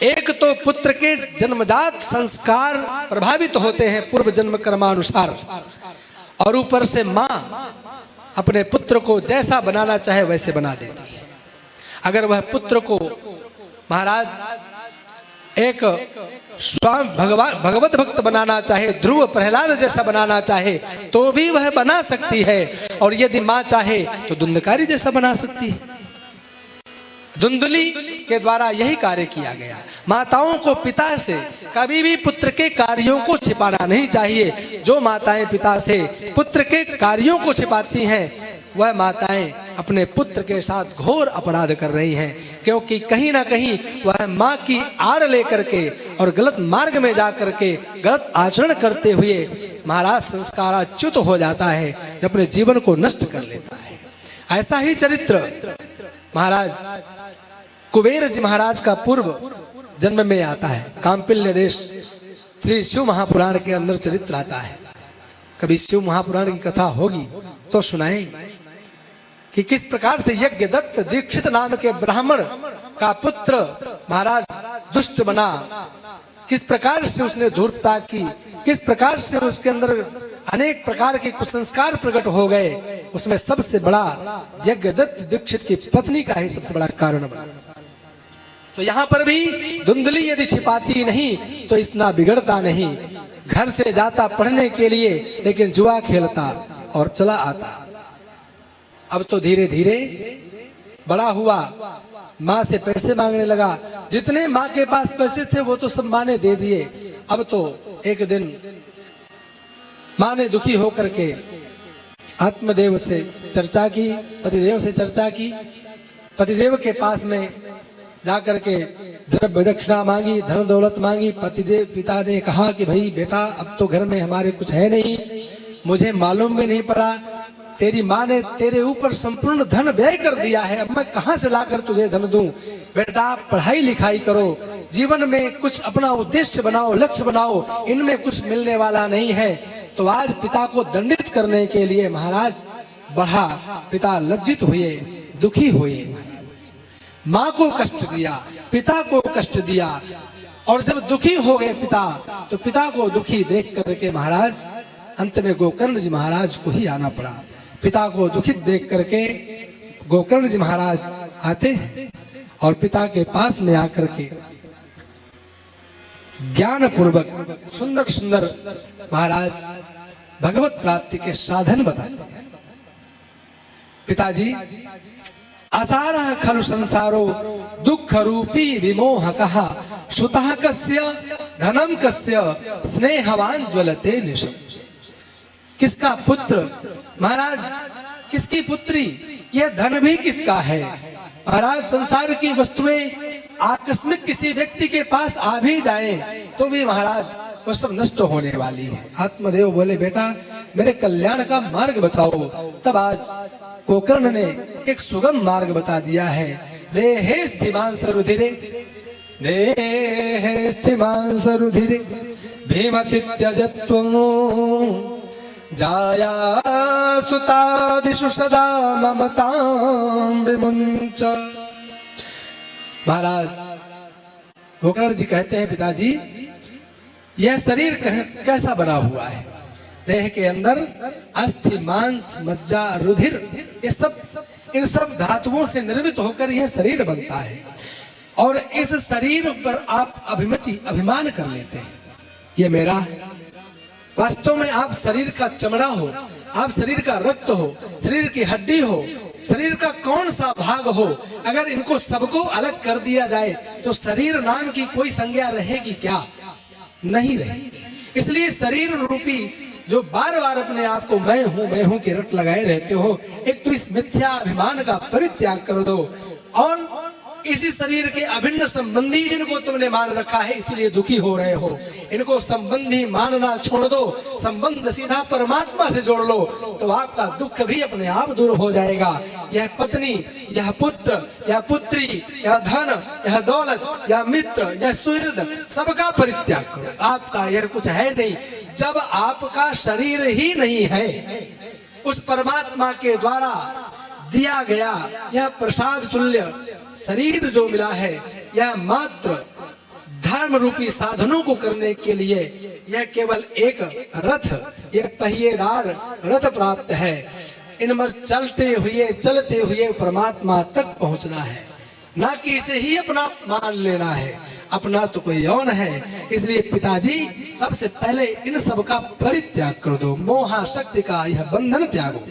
एक तो पुत्र के जन्मजात संस्कार प्रभावित होते हैं पूर्व जन्म कर्मानुसार, और ऊपर से माँ अपने पुत्र को जैसा बनाना चाहे वैसे बना देती है। अगर वह पुत्र को महाराज एक स्वामी भगवत भक्त बनाना चाहे, ध्रुव प्रहलाद जैसा बनाना चाहे तो भी वह बना सकती है, और यदि माँ चाहे तो धुंधकारी जैसा बना सकती है। धुंधली के द्वारा यही कार्य किया गया। माताओं को पिता से कभी भी पुत्र के कार्यों को छिपाना नहीं चाहिए। जो माताएं पिता से पुत्र के कार्यों को छिपाती हैं वह माताएं अपने पुत्र के साथ घोर अपराध कर रही हैं, क्योंकि कहीं ना कहीं वह माँ की आड़ लेकर के और गलत मार्ग में जा करके गलत आचरण करते हुए महाराज संस्काराच्युत हो जाता है, अपने जीवन को नष्ट कर लेता है। ऐसा ही चरित्र महाराज कुबेर जी महाराज का पूर्व जन्म में आता है। कांपिल्य देश श्री शिव महापुराण के अंदर चरित्र आता है। कभी शिव महापुराण की कथा होगी तो सुनाएंगे कि किस प्रकार से यज्ञदत्त दीक्षित नाम के ब्राह्मण का पुत्र महाराज दुष्ट बना, किस प्रकार से उसने धूर्तता की, किस प्रकार से उसके अंदर अनेक प्रकार के कुसंस्कार प्रकट हो गए। उसमें सबसे बड़ा यज्ञदत्त दीक्षित की पत्नी का ही सबसे बड़ा कारण बना। तो यहाँ पर भी धुंधली यदि छिपाती नहीं तो इतना बिगड़ता नहीं। घर से जाता पढ़ने के लिए, लेकिन जुआ खेलता और चला आता। अब तो धीरे धीरे बड़ा हुआ, माँ से पैसे मांगने लगा। जितने माँ के पास पैसे थे वो तो सब माँ ने दे दिए। अब तो एक दिन माँ ने दुखी होकर के आत्मदेव से चर्चा की, पतिदेव से चर्चा की। पतिदेव के पास में जाकर के द्रव्य दक्षिणा मांगी, धन दौलत मांगी। पतिदेव पिता ने कहा कि भाई बेटा, अब तो घर में हमारे कुछ है नहीं, मुझे मालूम भी नहीं पड़ा, तेरी माँ ने तेरे ऊपर संपूर्ण धन व्यय कर दिया है, अब मैं कहाँ से लाकर तुझे धन दूं। बेटा पढ़ाई लिखाई करो, जीवन में कुछ अपना उद्देश्य बनाओ, लक्ष्य बनाओ, इनमें कुछ मिलने वाला नहीं है। तो आज पिता को दंडित करने के लिए महाराज बढ़ा। पिता लज्जित हुए, दुखी हुए, माँ को कष्ट दिया, पिता को कष्ट दिया। और जब दुखी हो गए पिता, तो पिता को दुखी देख करके महाराज अंत में गोकर्ण जी महाराज को ही आना पड़ा। पिता को दुखित देख करके गोकर्ण जी महाराज आते हैं और पिता के पास में आकर के ज्ञान पूर्वक सुंदर सुंदर महाराज भगवत प्राप्ति के साधन बताते हैं। पिताजी, असारः खलु संसारो दुख रूपी विमोहकः, श्रुतः कस्य धनम कस्य स्नेहवान ज्वलते निशम। किसका पुत्र महाराज, किसकी पुत्री, यह धन भी किसका है। महाराज संसार की वस्तुएं आकस्मिक किसी व्यक्ति के पास आ भी जाए तो भी महाराज वो सब नष्ट होने वाली है। आत्मदेव बोले बेटा मेरे कल्याण का मार्ग बताओ। तब आज गोकर्ण ने एक सुगम मार्ग बता दिया है। देहे स्थिमान सरुधिरे, देहे स्थिमान सरुधिरे भीमति त्यजत्वं जाया सुतादिषु सदा ममतां विमुञ्च। महाराज गोकर्ण जी कहते हैं पिताजी, यह शरीर कैसा बना हुआ है। देह के अंदर अस्थि, मांस, मज्जा, रुधिर, ये सब इन सब धातुओं से निर्मित होकर यह शरीर बनता है। और इस शरीर पर आप अभिमान कर लेते हैं, ये मेरा है। वास्तव में आप शरीर का चमड़ा हो, आप शरीर का रक्त हो, शरीर की हड्डी हो, शरीर का कौन सा भाग हो, अगर इनको सबको अलग कर दिया जाए तो शरीर नाम की कोई संज्ञा रहेगी क्या? नहीं रहेगी। इसलिए शरीर रूपी जो बार बार अपने आप को मैं हूं की रट लगाए रहते हो, एक तो इस मिथ्या अभिमान का परित्याग कर दो। और इसी शरीर के अभिन्न संबंधी जिनको तुमने मान रखा है इसीलिए दुखी हो रहे हो, इनको संबंधी मानना छोड़ दो, संबंध सीधा परमात्मा से जोड़ लो तो आपका दुख भी अपने आप दूर हो जाएगा। यह पत्नी, यह पुत्र, यह पुत्री, यह धन, यह दौलत, यह मित्र, यह सुहृद, सबका परित्याग करो। आपका यह कुछ है नहीं। जब आपका शरीर ही नहीं है, उस परमात्मा के द्वारा दिया गया यह प्रसाद तुल्य शरीर जो मिला है, यह मात्र धर्म रूपी साधनों को करने के लिए यह केवल एक रथ, एक पहिएदार रथ प्राप्त है। इन पर चलते हुए परमात्मा तक पहुंचना है, ना कि इसे ही अपना मान लेना है। अपना तो कोई और है। इसलिए पिताजी सबसे पहले इन सब का परित्याग कर दो, मोहा शक्ति का यह बंधन त्यागो।